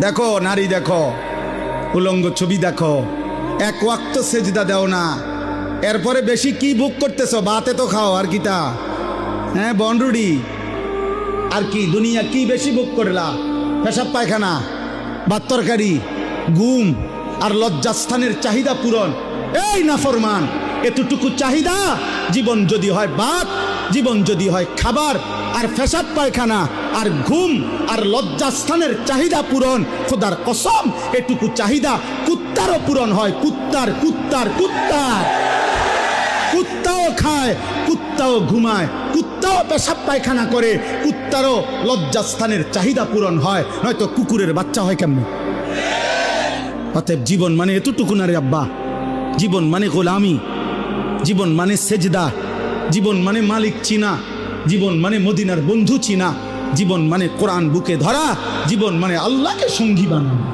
দেখো নারী, দেখো উলঙ্গ ছবি, দেখো এক ওয়াক্ত সেজদা দাও না, এরপরে বেশি কি বুক করতেছো? বাতে তো খাও, আর কিটা? হ্যাঁ, বনরুডি আর কি? দুনিয়া কি বেশি বুক করলা? পেশাব পায়খানা, ভাত তরকারি, ঘুম আর লজ্জাস্থানের চাহিদা পূরণ। এই নাফরমান, এতটুকু চাহিদা? জীবন যদি হয় ভাত, জীবন যদি হয় খাবার আর পেশাব পায়খানা আর ঘুম আর লজ্জাস্থানের চাহিদা পূরণ, খোদার কসম এটুকু চাহিদা কুত্তারও পূরণ হয়। কুত্তার কুত্তার কুত্তার কুত্তাও খায়, কুত্তাও ঘুমায়, কুত্তাও পেশাব পায়খানা করে, কুত্তারও লজ্জাস্থানের চাহিদা পূরণ হয়, নয়তো কুকুরের বাচ্চা হয় কেমনে? অতএব জীবন মানে এতটুকু না রে আব্বা। জীবন মানে গোলামি, জীবন মানে সেজদা, জীবন মানে মালিক চিনা, জীবন মানে মদিনার বন্ধু চিনা, জীবন মানে কোরআন বুকে ধরা, জীবন মানে আল্লাহকে সঙ্গী বানানো।